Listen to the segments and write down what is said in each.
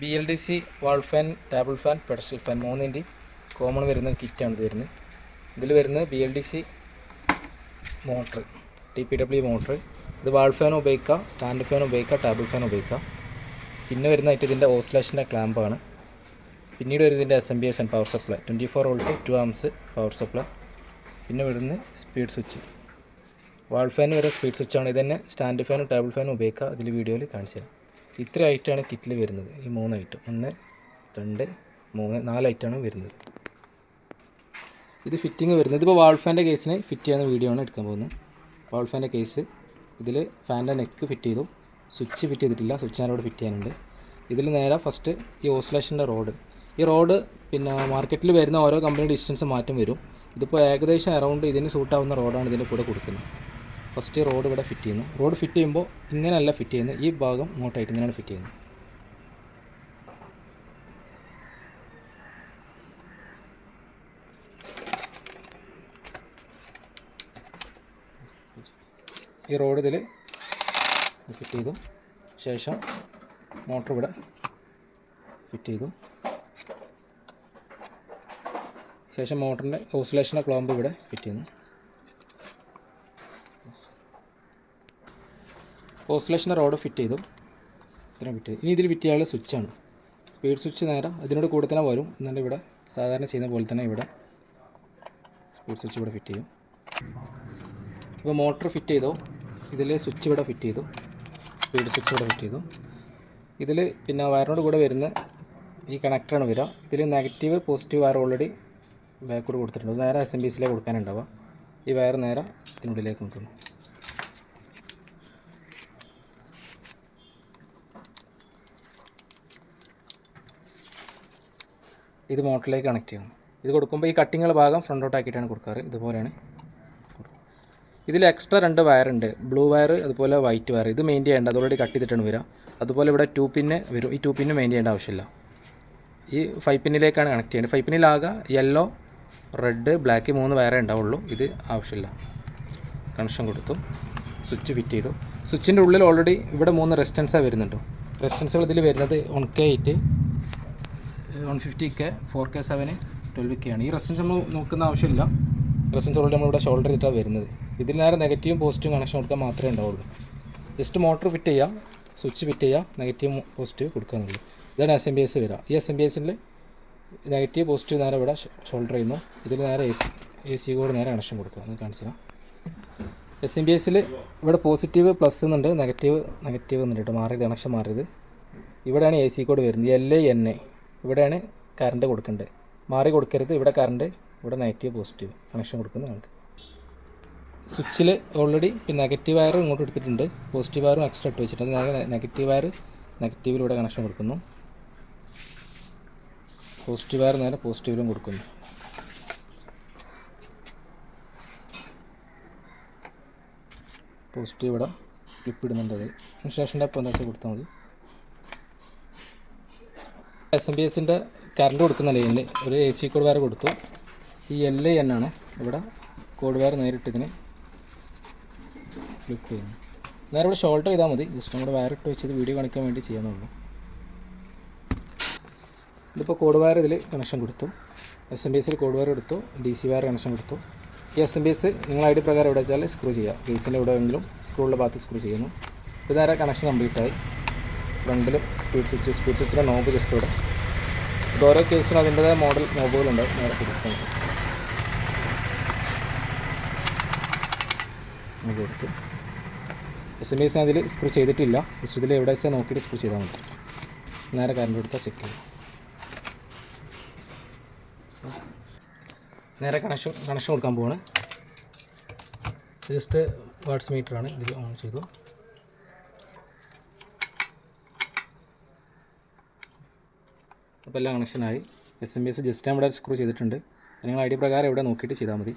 BLDC wall fan, table fan, pedestal fan മൂന്നിൻ്റെയും common വരുന്ന കിറ്റാണ് ഇത് വരുന്നത്. ഇതിൽ വരുന്നത് BLDC മോട്ടർ, TPW മോട്ടർ. ഇത് വാൾ ഫാൻ ഉപയോഗിക്കാം, സ്റ്റാൻഡ് ഫാൻ ഉപയോഗിക്കാം, ടേബിൾ ഫാൻ ഉപയോഗിക്കാം. പിന്നെ വരുന്നതായിട്ട് ഇതിൻ്റെ ഓസിലേഷൻ്റെ ക്ലാമ്പാണ്. പിന്നീട് വരുന്നതിൻ്റെ SMPS and power supply 24 volt 2 arms power supply. പിന്നെ വരുന്നത് സ്പീഡ് സ്വിച്ച്. വാൾ ഫാൻ വരെ സ്പീഡ് സ്വിച്ചാണ്. ഇതന്നെ സ്റ്റാൻഡ് ഫാനും ടേബിൾ ഫാനും ഉപയോഗിക്കുക. ഇതിൽ വീഡിയോയിൽ കാണിച്ചു തരാം. ഇത്ര ഐറ്റമാണ് കിറ്റിൽ വരുന്നത്. ഈ 3 ഐറ്റം, 1 2 3 4 ഐറ്റമാണ് വരുന്നത്. ഇത് ഫിറ്റിങ് വരുന്നത് ഇപ്പോൾ വാൾ ഫാൻ്റെ കേസിന് ഫിറ്റ് ചെയ്യുന്ന വീഡിയോ ആണ് എടുക്കാൻ പോകുന്നത്. വാൾ ഫാൻ്റെ കേസ് ഇതിൽ ഫാൻ്റെ നെക്ക് ഫിറ്റ് ചെയ്തു, സ്വിച്ച് ഫിറ്റ് ചെയ്തിട്ടില്ല, സ്വിച്ച് ഞാനിവിടെ ഫിറ്റ് ചെയ്യാനുണ്ട്. ഇതിൽ നേരെ ഫസ്റ്റ് ഈ ഓസിലേഷൻ്റെ റോഡ്, ഈ റോഡ് പിന്നെ മാർക്കറ്റിൽ വരുന്ന ഓരോ കമ്പനി ഡിസ്റ്റൻസ് മാറ്റം വരും. ഇതിപ്പോൾ ഏകദേശം അറൗണ്ട് ഇതിന് സൂട്ടാവുന്ന റോഡാണ് ഇതിൻ്റെ കൂടെ കൊടുക്കുന്നത്. ഫസ്റ്റ് റോഡ് ഇവിടെ ഫിറ്റ് ചെയ്യുന്നു. റോഡ് ഫിറ്റ് ചെയ്യുമ്പോൾ ഇങ്ങനെയല്ല ഫിറ്റ് ചെയ്യുന്നത്, ഈ ഭാഗം ഇങ്ങോട്ടായിട്ട് ഇങ്ങനെയാണ് ഫിറ്റ് ചെയ്യുന്നത്. ഈ റോഡ് ഇതിൽ ഫിറ്റ് ചെയ്തു ശേഷം മോട്ടർ ഇവിടെ ഫിറ്റ് ചെയ്തു ശേഷം മോട്ടറിൻ്റെ ഓസിലേഷൻ്റെ ക്ലാമ്പ് ഇവിടെ ഫിറ്റ് ചെയ്യുന്നു. ഓസിലേഷൻ്റെ റോഡ് ഫിറ്റ് ചെയ്തു, ഇത്രയും ഫിറ്റ് ചെയ്തു. ഇനി ഇതിൽ ഫിറ്റ് ചെയ്യാനുള്ള സ്വിച്ചാണ്. സ്പീഡ് സ്വിച്ച് നേരെ ഇതിനോട് കൂടെ തന്നെ വരും. എന്നിട്ട് ഇവിടെ സാധാരണ ചെയ്യുന്ന പോലെ തന്നെ ഇവിടെ സ്പീഡ് സ്വിച്ച് ഇവിടെ ഫിറ്റ് ചെയ്യും. ഇപ്പോൾ മോട്ടർ ഫിറ്റ് ചെയ്തു, ഇതിൽ സ്വിച്ച് ഇവിടെ ഫിറ്റ് ചെയ്തു, സ്പീഡ് സ്വിച്ച് ഇവിടെ ഫിറ്റ് ചെയ്തു. ഇതിൽ പിന്നെ വയറിനോട് കൂടെ വരുന്ന ഈ കണക്ടറാണ് വരിക. ഇതിൽ നെഗറ്റീവ് പോസിറ്റീവ് വയർ ഓൾറെഡി ബാക്കോട് കൊടുത്തിട്ടുണ്ട്. നേരെ SMPSയിലേക്ക് കൊടുക്കാനുണ്ടാവുക. ഈ വയർ നേരെ ഇതിനുള്ളിലേക്ക് കൊണ്ടുവന്നു. ഇത് മോട്ടറിലേക്ക് കണക്ട് ചെയ്യണം. ഇത് കൊടുക്കുമ്പോൾ ഈ കട്ടിങ്ങുള്ള ഭാഗം ഫ്രണ്ടോട്ടാക്കിയിട്ടാണ് കൊടുക്കാറ്. ഇതുപോലെയാണ്. ഇതിൽ എക്സ്ട്രാ 2 വയറുണ്ട്, ബ്ലൂ വയർ അതുപോലെ വൈറ്റ് വയർ. ഇത് മെയിൻ ചെയ്യേണ്ട, അത് ഓൾറെഡി കട്ട് ചെയ്തിട്ടാണ് വരിക. അതുപോലെ ഇവിടെ 2 പിന്ന് വരും. ഈ 2 പിന്ന് മെയിൻ ചെയ്യേണ്ട ആവശ്യമില്ല. ഈ 5 പിന്നിലേക്കാണ് കണക്ട് ചെയ്യേണ്ടത്. 5 പിന്നിലാകെ യെല്ലോ, റെഡ്, ബ്ലാക്ക് 3 വയറേ ഉണ്ടാവുള്ളൂ. ഇത് ആവശ്യമില്ല. കണക്ഷൻ കൊടുത്തു, സ്വിച്ച് ഫിറ്റ് ചെയ്തു. സ്വിച്ചിൻ്റെ ഉള്ളിൽ ഓൾറെഡി ഇവിടെ 3 റെസിസ്റ്റൻസാണ് വരുന്നുണ്ട്. റെസിസ്റ്റൻസുകൾ ഇതിൽ വരുന്നത് 1K8, 150K, 4K7, 12K ആണ്. ഈ റെസിസ്റ്റൻസ് നമ്മൾ നോക്കുന്ന ആവശ്യമില്ല. റെസിസ്റ്റൻസ് ഓൾറെഡി നമ്മളിവിടെ ഷോൾഡർ ചെയ്തിട്ടാണ് വരുന്നത്. ഇതിൽ നേരെ നെഗറ്റീവും പോസിറ്റീവും കണക്ഷൻ കൊടുക്കാൻ മാത്രമേ ഉണ്ടാവുള്ളൂ. ജസ്റ്റ് മോട്ടർ ഫിറ്റ് ചെയ്യുക, സ്വിച്ച് ഫിറ്റ് ചെയ്യുക, നെഗറ്റീവ് പോസിറ്റീവ് കൊടുക്കാന്നുള്ളൂ. ഇതാണ് SMPS വരിക. ഈ SMPSൽ നെഗറ്റീവ് പോസിറ്റീവ് നേരെ ഇവിടെ ഷോൾഡർ ചെയ്യുന്നു. ഇതിൽ നേരെ AC കോഡ് നേരെ കണക്ഷൻ കൊടുക്കുക. അത് കാണിച്ചു തരാം. SMPSൽ ഇവിടെ പോസിറ്റീവ് പ്ലസ് എന്നുണ്ട്, നെഗറ്റീവ് എന്നുണ്ട് കേട്ടോ. മാറിയത് കണക്ഷൻ മാറിയത്. ഇവിടെയാണ് AC കോഡ് വരുന്നത്. LA ഇവിടെയാണ് കറണ്ട് കൊടുക്കേണ്ടത്. മാറി കൊടുക്കരുത്. ഇവിടെ കറണ്ട്, ഇവിടെ നെഗറ്റീവ് പോസിറ്റീവ് കണക്ഷൻ കൊടുക്കുന്നത് നമുക്ക്. സ്വിച്ചിൽ ഓൾറെഡി പിന്നെ നെഗറ്റീവ് വയർ ഇങ്ങോട്ട് എടുത്തിട്ടുണ്ട്, പോസിറ്റീവ് വയറും എക്സ്ട്രാ ഇട്ട് വെച്ചിട്ടുണ്ട്. നെഗറ്റീവ് വയർ നെഗറ്റീവിലൂടെ കണക്ഷൻ കൊടുക്കുന്നു, പോസിറ്റീവ് വയർ നേരെ പോസിറ്റീവിലും കൊടുക്കുന്നു. പോസിറ്റീവ് ഇവിടെ ക്ലിപ്പ് ഇടുന്നുണ്ട്. അത് ഇൻസ്ട്രക്ഷൻ്റെ ഒപ്പം എന്താ വെച്ചാൽ കൊടുത്താൽ മതി. SMPSൻ്റെ കറണ്ട് കൊടുക്കുന്ന ലൈനിൽ ഒരു AC കോഡ് വയർ കൊടുത്തു. ഈ LN ആണ് ഇവിടെ കോഡ് വയർ നേരിട്ട് ഇതിന് ക്ലിപ്പ് ചെയ്യുന്നു. നേരെ ഇവിടെ ഷോൾഡർ ചെയ്താൽ മതി. ജസ്റ്റ് നമ്മുടെ വയർ ഇട്ട് വെച്ചത് വീഡിയോ കാണിക്കാൻ വേണ്ടി ചെയ്യാന്നുള്ളൂ. ഇതിപ്പോൾ കോഡ് വയർ ഇതിൽ കണക്ഷൻ കൊടുത്തു. SMPSൽ കോഡ് വയർ എടുത്തു, DC വയർ കണക്ഷൻ കൊടുത്തു. ഈ SMPS നിങ്ങൾ ID പ്രകാരം എവിടെ വെച്ചാൽ സ്ക്രൂ ചെയ്യുക. കേസിൻ്റെ എവിടെയെങ്കിലും സ്ക്രൂള്ള ഭാഗത്ത് സ്ക്രൂ ചെയ്യുന്നു. ഇത് നേരെ കണക്ഷൻ കംപ്ലീറ്റായി. ഫ്രണ്ടിൽ സ്പീഡ് സ്വിച്ചിൻ്റെ നോബ് ജസ്റ്റ് ഇവിടെ. ഇത് ഓരോ കേസിനും അതിൻ്റെതായ മോഡൽ നോബുകളുണ്ട്. നേരെ കൊടുക്കുന്നത് കൊടുത്തു. SMPS അതിൽ സ്ക്രൂ ചെയ്തിട്ടില്ല. ജസ്റ്റ് ഇതിൽ എവിടെ വെച്ചാൽ നോക്കിയിട്ട് സ്ക്രൂ ചെയ്താൽ മതി. നേരെ കറണ്ട് കൊടുത്താൽ ചെക്ക് ചെയ്യും. നേരെ കണക്ഷൻ കൊടുക്കാൻ പോവാണ്. ജസ്റ്റ് വാട്ട്സ് മീറ്ററാണ്. ഇതിൽ ഓൺ ചെയ്തു. അപ്പോൾ എല്ലാം കണക്ഷനായി. SMPS ജസ്റ്റ് ഇവിടെ സ്ക്രൂ ചെയ്തിട്ടുണ്ട്. നിങ്ങൾ ID പ്രകാരം ഇവിടെ നോക്കിയിട്ട് ചെയ്താൽ മതി.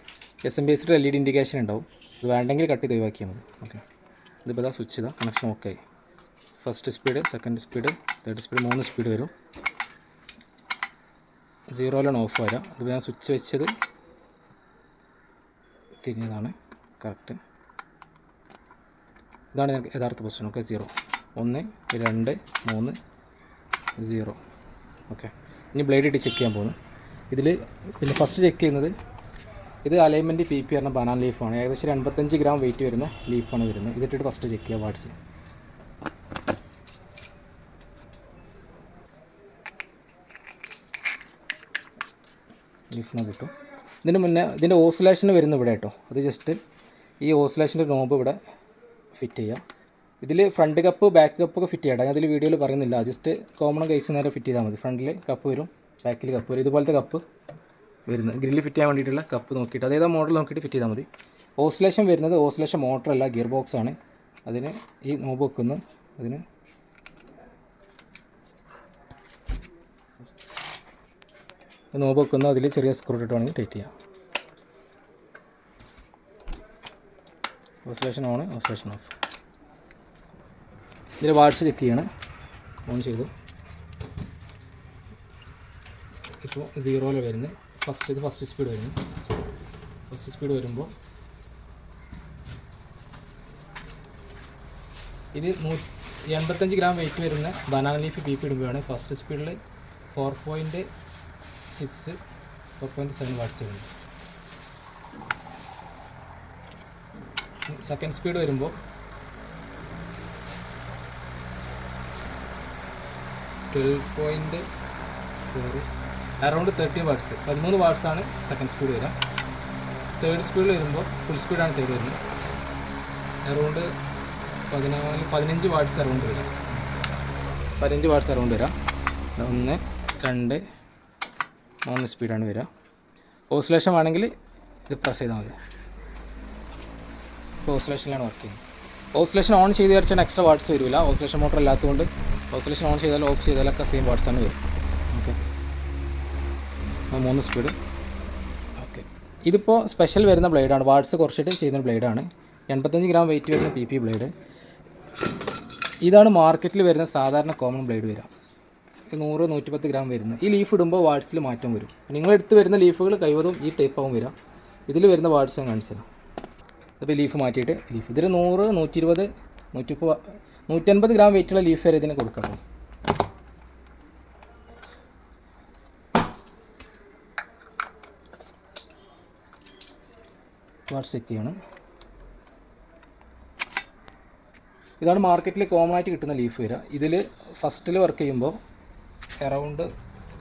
SMPSൽ LED ഇൻഡിക്കേഷൻ ഉണ്ടാവും. ഇത് വേണ്ടെങ്കിൽ കട്ട് ചെയ്ത് ഒഴിവാക്കിയാൽ മതി. ഓക്കെ, ഇതിപ്പോൾ ഇതാ സ്വിച്ച് ചെയ്താൽ കണക്ഷൻ ഓക്കെ ആയി. First speed, second speed, third speed, 3 speed വരും. 0ലാണ് ഓഫ് വരാം. ഇതിപ്പോൾ ഞാൻ സ്വിച്ച് വെച്ചത് തിരിഞ്ഞതാണ്. കറക്റ്റ് ഇതാണ് യഥാർത്ഥ പൊസിഷൻ. ഓക്കെ, 0 1 2 3 0. ഓക്കെ, ഇനി ബ്ലേഡ് ഇട്ട് ചെക്ക് ചെയ്യാൻ പോകുന്നു. ഇതിൽ പിന്നെ ഫസ്റ്റ് ചെക്ക് ചെയ്യുന്നത് ഇത് അലൈൻമെൻറ്റ് PP പറഞ്ഞ ബനാന ലീഫാണ്. ഏകദേശം 85 ഗ്രാം വെയിറ്റ് വരുന്ന ലീഫാണ് വരുന്നത്. ഇതിട്ടിട്ട് ഫസ്റ്റ് ചെക്ക് ചെയ്യുക വാട്സ്. ലീഫിന് കിട്ടും. ഇതിന് മുന്നേ ഇതിൻ്റെ ഓസിലേഷൻ വരുന്ന ഇവിടെ കേട്ടോ. അത് ജസ്റ്റ് ഈ ഓസിലേഷൻ്റെ നോബ് ഇവിടെ ഫിറ്റ് ചെയ്യുക. ഇതിൽ ഫ്രണ്ട് കപ്പ് ബാക്ക് കപ്പൊക്കെ ഫിറ്റ് ചെയ്യട്ടെ. ഞാൻ അതിൽ വീഡിയോയിൽ പറയുന്നില്ല. ജസ്റ്റ് കോമൺ കേസ് നേരെ ഫിറ്റ് ചെയ്താൽ മതി. ഫ്രണ്ടിൽ കപ്പ് വരും, ബാക്കിൽ കപ്പ് വരും. ഇതുപോലത്തെ കപ്പ് വരുന്നത് ഗ്രില്ല് ഫിറ്റ് ചെയ്യാൻ വേണ്ടിയിട്ടുള്ള കപ്പ് നോക്കിയിട്ട് അതേതാ മോഡൽ നോക്കിയിട്ട് ഫിറ്റ് ചെയ്താൽ മതി. ഓസിലേഷൻ വരുന്നത് ഓസിലേഷൻ മോട്ടറല്ല, ഗിയർ ബോക്സ് ആണ്. അതിന് ഈ നോബ് വെക്കുന്നു. അതിന് നോബ് വെക്കുന്നു. അതിൽ ചെറിയ സ്ക്രൂ ഇട്ട് വേണമെങ്കിൽ ടൈറ്റ് ചെയ്യാം. Oscillation on, oscillation of. ഇതിൽ വാട്സ് ചെക്ക് ചെയ്യണം. ഓൺ ചെയ്തു. ഇപ്പോൾ 0 വരുന്നത്. ഫസ്റ്റ് സ്പീഡ് വരുന്നു. ഫസ്റ്റ് സ്പീഡ് വരുമ്പോൾ ഇത് 85 ഗ്രാം വെയിറ്റ് വരുന്ന ബനാന ലീഫ് PP ഇടുമ്പോഴാണ് ഫസ്റ്റ് സ്പീഡിൽ 4.7 വാട്ട്സ് വരുന്നത്. സെക്കൻഡ് സ്പീഡ് വരുമ്പോൾ 12.4 അറൗണ്ട് 13 വാട്ട്സ്, 13 വാട്ട്സാണ് സെക്കൻഡ് സ്പീഡ് വരിക. തേർഡ് സ്പീഡിൽ വരുമ്പോൾ ഫുൾ സ്പീഡാണ് തേർഡ് വരുന്നത്. അറൗണ്ട് 15 വാട്ട്സ് അറൗണ്ട് വരിക. 15 വാട്ട്സ് അറൗണ്ട് വരിക. 1, 2, 3 സ്പീഡാണ് വരിക. ഓസിലേഷൻ വേണമെങ്കിൽ ഇത് പ്രസ് ചെയ്താൽ മതി. ഇപ്പോൾ ഓസിലേഷനിലാണ് വർക്ക് ചെയ്യുന്നത്. ഓസിലേഷൻ ഓൺ ചെയ്ത് വിചാരിച്ചാൽ എക്സ്ട്രാ വാട്ട്സ് വരില്ല. ഓസിലേഷൻ മോട്ടർ അല്ലാത്തതുകൊണ്ട് ഓസിലേഷൻ ഓൺ ചെയ്താലും ഓഫ് ചെയ്താലൊക്കെ സെയിം വാട്ട്സാണ് വരും. Okay, 3 speed. ഓക്കെ, ഇതിപ്പോൾ സ്പെഷ്യൽ വരുന്ന ബ്ലേഡാണ്. വാട്ട്സ് കുറച്ചിട്ട് ചെയ്യുന്ന ബ്ലേഡാണ്. 85 ഗ്രാം വെയിറ്റ് വരുന്ന PP ബ്ലേഡ്. ഇതാണ് മാർക്കറ്റിൽ വരുന്ന സാധാരണ കോമൺ ബ്ലേഡ് വരിക. 100-110 ഗ്രാം വരുന്നത്. ഈ ലീഫ് ഇടുമ്പോൾ വാട്ട്സിൽ മാറ്റം വരും. നിങ്ങളെടുത്ത് വരുന്ന ലീഫുകൾ കഴിവതും ഈ ടൈപ്പാവും വരിക. ഇതിൽ വരുന്ന വാട്ട്സ് ഞാൻ കാണിച്ചു തരാം. ഇപ്പോൾ ലീഫ് മാറ്റിയിട്ട് ഇതിൽ 100, 120, 130, 150 ഗ്രാം വെയിറ്റുള്ള ലീഫ് വരെ ഇതിന് കൊടുക്കണം. വാട്ട്സ് ചെക്ക് ചെയ്യണം. ഇതാണ് മാർക്കറ്റിൽ കോമൺ ആയിട്ട് കിട്ടുന്ന ലീഫ് വരിക. ഇതിൽ ഫസ്റ്റിൽ വർക്ക് ചെയ്യുമ്പോൾ അറൗണ്ട്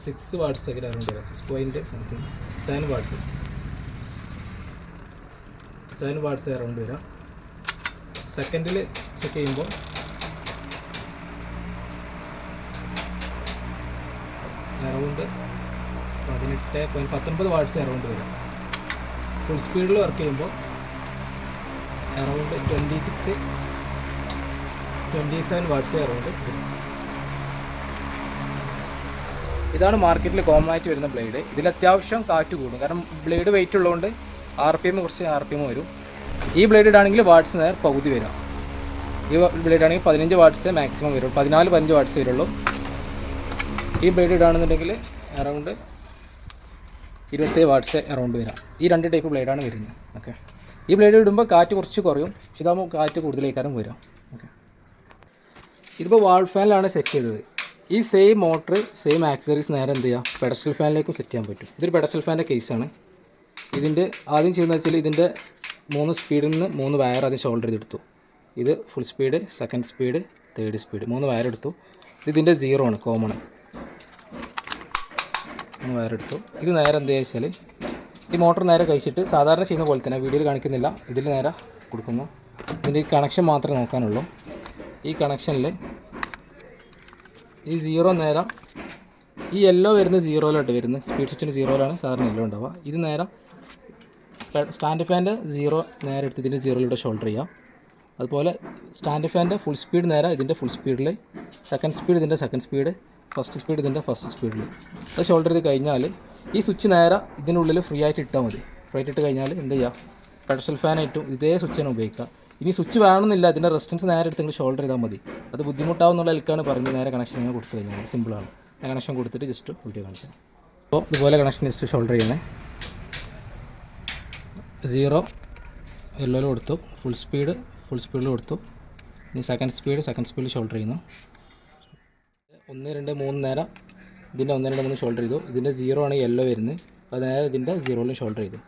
6 വാട്ട്സ് ഒക്കെ അറൗണ്ട് വരിക. 6.7 വാട്ട്സ്, 7 വാട്ട്സ് അറൗണ്ട് വരിക. സെക്കൻഡിൽ ചെക്ക് ചെയ്യുമ്പോൾ അറൗണ്ട് 19 വാട്ട്സ് അറൗണ്ട് വരിക. ഫുൾ സ്പീഡിൽ വർക്ക് ചെയ്യുമ്പോൾ അറൗണ്ട് 27 വാട്ട്സ് അറൗണ്ട് വരും. ഇതാണ് മാർക്കറ്റിൽ കോമൺ ആയിട്ട് വരുന്ന ബ്ലേഡ്. ഇതിൽ അത്യാവശ്യം കാറ്റ് കൂടും. കാരണം ബ്ലേഡ് വെയിറ്റ് ഉള്ളതുകൊണ്ട് RPM കുറച്ച് RPM വരും. ഈ ബ്ലേഡ് ഇടാണെങ്കിൽ വാട്ട്സ് നേർ പകുതി വരാം. ഈ ബ്ലേഡ് ആണെങ്കിൽ 15 വാട്ട്സ് മാക്സിമം വരുള്ളൂ. 14-15 വാട്ട്സ് വരുള്ളൂ. ഈ ബ്ലേഡ് ഇടാണെന്നുണ്ടെങ്കിൽ അറൗണ്ട് 27 വാട്ട്സ് അറൗണ്ട് വരാം. ഈ 2 ടൈപ്പ് ബ്ലേഡാണ് വരുന്നത്. ഓക്കെ, ഈ ബ്ലേഡ് ഇടുമ്പോൾ കാറ്റ് കുറച്ച് കുറയും. പക്ഷേ ഇതാകുമ്പോൾ കാറ്റ് കൂടുതലേക്കാരം വരാം. ഓക്കെ, ഇതിപ്പോൾ വാൾ ഫാനിലാണ് സെറ്റ് ചെയ്തത്. ഈ സെയിം മോട്ടർ സെയിം ആക്സസറീസ് നേരെ എന്ത് ചെയ്യുക, പെഡസ്റ്റൽ ഫാനിലേക്കും സെറ്റ് ചെയ്യാൻ പറ്റും. ഇതൊരു പെഡസ്റ്റൽ ഫാനിൻ്റെ കേസാണ്. ഇതിൻ്റെ ആദ്യം ചെയ്യുന്നത് വെച്ചാൽ ഇതിൻ്റെ 3 സ്പീഡിൽ നിന്ന് 3 വയർ ആദ്യം ഷോൾഡർ ചെയ്തെടുത്തു. ഇത് full speed, second speed, third speed, 3 wire എടുത്തു. ഇതിൻ്റെ 0 ആണ്, കോമൺ. 3 വയർ എടുത്തു. ഇത് നേരെ എന്ത് ചെയ്യുക വെച്ചാൽ ഈ മോട്ടർ നേരെ കഴിച്ചിട്ട് സാധാരണ ചെയ്യുന്ന പോലെ തന്നെ, വീഡിയോയിൽ കാണിക്കുന്നില്ല, ഇതിൽ നേരെ കൊടുക്കുന്നു. ഇതിൻ്റെ ഈ കണക്ഷൻ മാത്രമേ നോക്കാനുള്ളൂ. ഈ കണക്ഷനിൽ ഈ 0 നേരെ ഈ യെല്ലോ വരുന്ന 0-ലോട്ട് വരുന്നത്. സ്പീഡ് സ്വിച്ചിന് 0-ലാണ് സാധാരണ യെല്ലോ ഉണ്ടാവുക. ഇത് നേരെ സ്റ്റാൻഡ് ഫാൻ്റെ 0 നേരെ എടുത്ത് ഇതിൻ്റെ 0-ലൂടെ ഷോൾഡർ ചെയ്യാം. അതുപോലെ സ്റ്റാൻഡ് ഫാൻ്റെ ഫുൾ സ്പീഡ് നേരെ ഇതിൻ്റെ ഫുൾ സ്പീഡിൽ, സെക്കൻഡ് സ്പീഡ് ഇതിൻ്റെ സെക്കൻഡ് സ്പീഡ്, ഫസ്റ്റ് സ്പീഡ് ഇതിൻ്റെ ഫസ്റ്റ് സ്പീഡിൽ അത് ഷോൾഡർ ചെയ്ത് കഴിഞ്ഞാൽ ഈ സ്വിച്ച് നേരെ ഇതിനുള്ളിൽ ഫ്രീ ആയിട്ട് ഇട്ടാൽ മതി. ഫ്രീ ആയിട്ട് ഇട്ട് കഴിഞ്ഞാൽ എന്ത് ചെയ്യുക, പെഡസ്റ്റൽ ഫാനായിട്ടും ഇതേ സ്വിച്ച് തന്നെ ഉപയോഗിക്കുക. ഇനി സ്വിച്ച് വേണമെന്നില്ല, ഇതിൻ്റെ റെസിസ്റ്റൻസ് നേരെ എടുത്ത് നിങ്ങൾ ഷോൾഡർ ചെയ്താൽ മതി. അത് ബുദ്ധിമുട്ടാവുന്നുള്ള എൽക്കാണ് പറഞ്ഞത്. നേരെ കണക്ഷൻ ഇങ്ങനെ കൊടുത്തു കഴിഞ്ഞാൽ സിമ്പിളാണ്. ഞാൻ കണക്ഷൻ കൊടുത്തിട്ട് ജസ്റ്റ് വീഡിയോ കാണിച്ചാൽ. അപ്പോൾ ഇതുപോലെ കണക്ഷൻ ജസ്റ്റ് ഷോൾഡർ ചെയ്യണേ. 0 യെല്ലോയിൽ കൊടുത്തു, ഫുൾ സ്പീഡിൽ കൊടുത്തു. ഇനി സെക്കൻഡ് സ്പീഡിൽ ഷോൾഡർ ചെയ്യുന്നു. 1 2 3 നേരെ ഇതിൻ്റെ 1 2 3 ഷോൾഡർ ചെയ്തു. ഇതിൻ്റെ 0 ആണ് യെല്ലോ വരുന്നത്. അപ്പോൾ നേരെ ഇതിൻ്റെ 0ലും ഷോൾഡർ ചെയ്തു.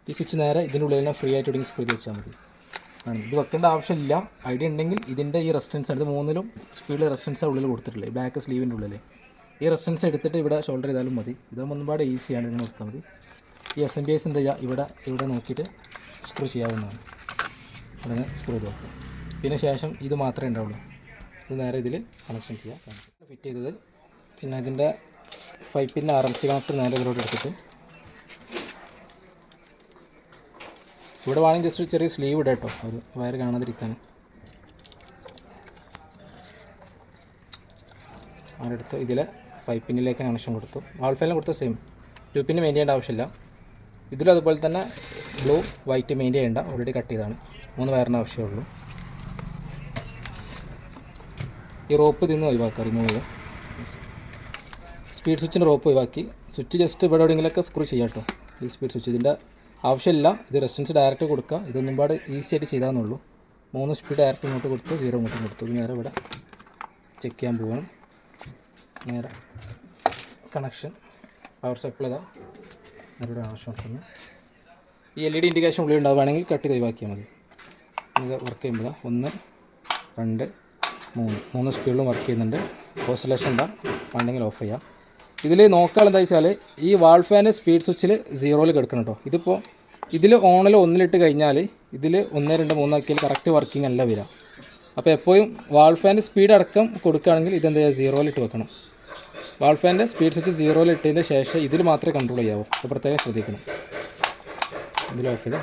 ഈ സ്വിച്ച് നേരെ ഇതിൻ്റെ ഉള്ളിൽ തന്നെ ഫ്രീ ആയിട്ട് ഇവിടെയും സ്ക്രൂ ചെയ്ത് വെച്ചാൽ മതി. ഇത് വെക്കേണ്ട ആവശ്യമില്ല. ഐഡിയ ഉണ്ടെങ്കിൽ ഇതിൻ്റെ ഈ റെസിസ്റ്റൻസ് എടുത്ത് 3ലും സ്പീഡിൽ റെസിസ്റ്റൻസ് ഉള്ളിൽ കൊടുത്തിട്ടില്ലേ, ബാക്ക് സ്ലീവിൻ്റെ ഉള്ളിൽ ഈ റെസിസ്റ്റൻസ് എടുത്തിട്ട് ഇവിടെ ഷോൾഡർ ചെയ്താലും മതി. ഇതാകുമ്പോൾ ഒരുപാട് ഈസിയാണ് ഇങ്ങനെ വെക്കാൻ മതി. ഈ SMBS എന്താ ചെയ്യുക, ഇവിടെ നോക്കിയിട്ട് സ്ക്രൂ ചെയ്യാവുന്നതാണ്. ഇവിടെ സ്ക്രൂ ചെയ്ത് വെക്കുക. പിന്നെ ശേഷം ഇത് മാത്രമേ ഉണ്ടാവുള്ളൂ. ഇത് നേരെ ഇതിൽ കണക്ഷൻ ചെയ്യാം. ഫിറ്റ് ചെയ്തത് പിന്നെ ഇതിൻ്റെ 5 പിൻ RMC കണക്ടർ നേരെ ഇതിലോട്ട് എടുത്തിട്ട് ഇവിടെ വേണമെങ്കിൽ ജസ്റ്റ് ചെറിയ സ്ലീവ് ഇടാം കേട്ടോ, ഒരു വയർ കാണാതിരിക്കാൻ. അതെടുത്ത് ഇതിൽ 5 പിന്നിലേക്ക് കണക്ഷൻ കൊടുത്തു. വാൾ ഫാനിലും കൊടുത്ത സെയിം 2 പിന്ന് മെയിൻ ചെയ്യേണ്ട ആവശ്യമില്ല. ഇതിലും അതുപോലെ തന്നെ ബ്ലൂ വൈറ്റ് മെയിൻ ചെയ്യേണ്ട, ഓൾറെഡി കട്ട് ചെയ്താണ്. 3 വയറിന് ആവശ്യമുള്ളൂ. ഈ റോപ്പ് ഇതിന്ന് ഒഴിവാക്കുക, റിമൂവ് ചെയ്യുക. സ്പീഡ് സ്വിച്ചിൻ്റെ റോപ്പ് ഒഴിവാക്കി സ്വിച്ച് ജസ്റ്റ് ഇവിടെ എവിടെയെങ്കിലൊക്കെ സ്ക്രൂ ചെയ്യാം കേട്ടോ. ഈ സ്പീഡ് സ്വിച്ച് ഇതിൻ്റെ ആവശ്യമില്ല. ഇത് റെസിസ്റ്റൻസ് ഡയറക്റ്റ് കൊടുക്കുക. ഇതൊന്നും പാട് ഈസി ആയിട്ട് ചെയ്താന്നുള്ളൂ. 3 സ്പീഡ് ഡയറക്റ്റ് ഇങ്ങോട്ട് കൊടുത്തു, 0 ഇങ്ങോട്ടും കൊടുത്തു. നേരെ ഇവിടെ ചെക്ക് ചെയ്യാൻ പോവാണ്. നേരെ കണക്ഷൻ പവർ സപ്ലൈ ഇതാ നേരെ കണക്ഷൻ കൊടുക്കുന്നു. ഈ LED ഇൻഡിക്കേഷൻ ഉള്ളിൽ ഉണ്ടാവുകയാണെങ്കിൽ കട്ട് ചെയ്ത് ഒഴിവാക്കിയാൽ മതി. ഇത് വർക്ക് ചെയ്യുമ്പോൾ 1 2 3 സ്പീഡിലും വർക്ക് ചെയ്യുന്നുണ്ട്. ഓസിലേഷൻ എന്താ വേണ്ടെങ്കിൽ ഓഫ് ചെയ്യാം. ഇതിൽ നോക്കാൾ എന്താ വെച്ചാൽ ഈ വാൾ ഫാന് സ്പീഡ് സ്വിച്ചിൽ 0ൽ കിടക്കണം കേട്ടോ. ഇതിപ്പോൾ ഇതിൽ ഓണിൽ 1 കഴിഞ്ഞാൽ ഇതിൽ 1 2 3 ആക്കിയാൽ കറക്റ്റ് വർക്കിംഗ് അല്ല വരിക. അപ്പോൾ എപ്പോഴും വാൾ ഫാൻ്റെ സ്പീഡ് അടക്കം കൊടുക്കുകയാണെങ്കിൽ ഇതെന്താ ചെയ്യുക, 0ൽ വെക്കണം. വാൾ ഫാൻ്റെ സ്പീഡ് സ്വിച്ച് 0ൽ ഇട്ടതിന് ശേഷം ഇതിൽ മാത്രമേ കൺട്രോൾ ചെയ്യാവൂ. അപ്പോൾ പ്രത്യേകം ശ്രദ്ധിക്കണം. ഇതിൽ ഓഫ് ചെയ്താൽ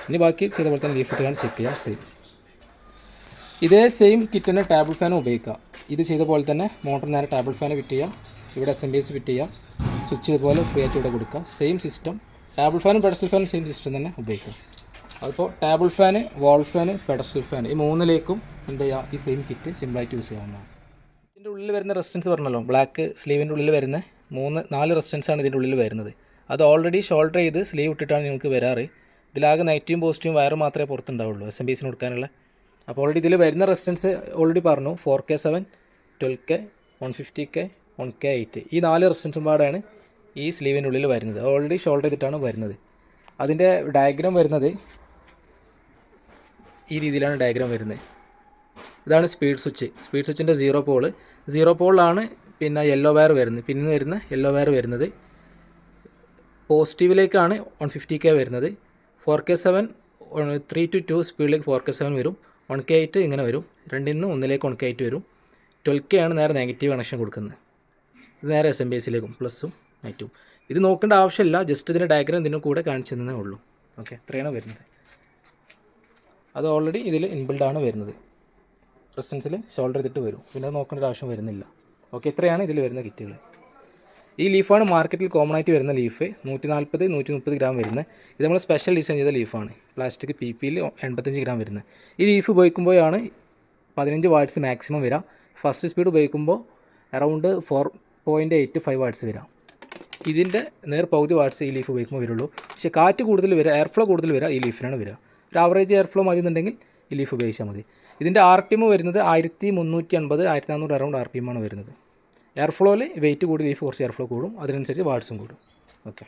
ഇനി ബാക്കി ചെയ്ത പോലെ തന്നെ ലീഫ് ഇട്ടാണ് ചെക്ക് ചെയ്യുക. സെയിം ഇതേ സെയിം കിറ്റിന് ടേബിൾ ഫാനും ഉപയോഗിക്കുക. ഇത് ചെയ്ത പോലെ തന്നെ മോട്ടർ നേരെ ടേബിൾ ഫാന് ഫിറ്റ് ചെയ്യുക. ഇവിടെ SMBS ഫിറ്റ് ചെയ്യുക. സ്വിച്ച് ഇതുപോലെ ഫ്രീ ആയിട്ട് ഇവിടെ കൊടുക്കുക. Same system. ടേബിൾ ഫാനും പെഡസ്റ്റൽ ഫാനും സെയിം സിസ്റ്റം തന്നെ ഉപയോഗിക്കുക. അതിപ്പോൾ ടേബിൾ ഫാന്, വാൾ ഫാന്, പെഡസ്റ്റൽ ഫാൻ ഈ 3ലേക്കും എന്ത് ചെയ്യുക, ഈ സെയിം കിറ്റ് സിമ്പിളായിട്ട് യൂസ് ചെയ്യാവുന്നതാണ്. ഇതിൻ്റെ ഉള്ളിൽ വരുന്ന റെസിസ്റ്റൻസ് പറഞ്ഞല്ലോ, ബ്ലാക്ക് സ്ലീവിൻ്റെ ഉള്ളിൽ വരുന്ന 4 റെസിസ്റ്റൻസാണ് ഇതിൻ്റെ ഉള്ളിൽ വരുന്നത്. അത് ഓൾറെഡി ഷോൾഡർ ചെയ്ത് സ്ലീവ് ഇട്ടിട്ടാണ് നിങ്ങൾക്ക് വരാറ്. ഇതിലാകെ നെഗറ്റീവും പോസിറ്റീവും വയർ മാത്രമേ പുറത്തുണ്ടാവുള്ളൂ SMBSന് കൊടുക്കാനുള്ള. അപ്പോൾ ഓൾറെഡി ഇതിൽ വരുന്ന റെസിസ്റ്റൻസ് ഓൾറെഡി പറഞ്ഞു 4K7, 12K, 150K, 1K8 ഈ 4 റെസിസ്റ്റൻസും പാടാണ് ഈ സ്ലീവിൻ്റെ ഉള്ളിൽ വരുന്നത്. ഓൾറെഡി ഷോൾഡർ ചെയ്തിട്ടാണ് വരുന്നത്. അതിൻ്റെ ഡയഗ്രാം വരുന്നത് ഈ രീതിയിലാണ് ഡയഗ്രാം വരുന്നത്. ഇതാണ് സ്പീഡ് സ്വിച്ച്. സ്പീഡ് സ്വിച്ചിൻ്റെ 0 പോളിലാണ് പിന്നെ യെല്ലോ വയർ വരുന്നത്. പിന്നെ വരുന്ന യെല്ലോ വയർ വരുന്നത് പോസിറ്റീവിലേക്കാണ് 150K വരുന്നത്. 4K7 3 to 2 സ്പീഡിലേക്ക് 4K7 വരും. 1K8 ഇങ്ങനെ വരും. 2ൽ നിന്ന് 1ലേക്ക് 1K8 വരും. 12K ആണ് നേരെ നെഗറ്റീവ് കണക്ഷൻ കൊടുക്കുന്നത്. ഇത് നേരെ SMBSയിലേക്കും പ്ലസും നെഗറ്റീവും. ഇത് നോക്കേണ്ട ആവശ്യമില്ല. ജസ്റ്റ് ഇതിൻ്റെ ഡയഗ്രാം ഇതിന് കൂടെ കാണിച്ചു തന്നേ ഉള്ളൂ. ഓക്കെ, ഇത്രയാണ് വരുന്നത്. അത് ഓൾറെഡി ഇതിൽ ഇൻബിൽഡാണ് വരുന്നത്. റെസിസ്റ്റൻസിൽ ഷോൾഡർ ചെയ്തിട്ട് വരും. പിന്നെ അത് നോക്കേണ്ട ആവശ്യം വരുന്നില്ല. ഓക്കെ, ഇത്രയാണ് ഇതിൽ വരുന്ന കിറ്റുകൾ. ഈ ലീഫാണ് മാർക്കറ്റിൽ കോമൺ ആയിട്ട് വരുന്ന ലീഫ്. 140 130 ഗ്രാം വരുന്നത്. ഇത് നമ്മൾ സ്പെഷ്യൽ ഡിസൈൻ ചെയ്ത ലീഫാണ്. പ്ലാസ്റ്റിക് PP 85 ഗ്രാം വരുന്നത്. ഈ ലീഫ് ഉപയോഗിക്കുമ്പോഴാണ് 15 വാട്ട്സ് മാക്സിമം വരിക. ഫസ്റ്റ് സ്പീഡ് ഉപയോഗിക്കുമ്പോൾ അറൗണ്ട് 4.85 വാട്ട്സ് വരാം. ഇതിൻ്റെ പകുതി വാട്ട്സ് ഈ ലീഫ് ഉപയോഗിക്കുമ്പോൾ വരുള്ളൂ. പക്ഷേ കാറ്റ് കൂടുതൽ വരിക, എയർ ഫ്ലോ കൂടുതൽ വരിക ഈ ലീഫിനാണ് വരിക. ഒരു ആവറേജ് എയർ ഫ്ലോ മതി എന്നുണ്ടെങ്കിൽ ഈ ലീഫ് ഉപയോഗിച്ചാൽ മതി. ഇതിൻ്റെ RPM വരുന്നത് 1380 1400 അറൗണ്ട് RPM ആണ് വരുന്നത്. എയർ ഫ്ലോയിൽ വെയിറ്റ് കൂടി ലീഫ് കുറച്ച് എയർ ഫ്ലോ കൂടും, അതിനനുസരിച്ച് വാട്ട്സും കൂടും. ഓക്കെ.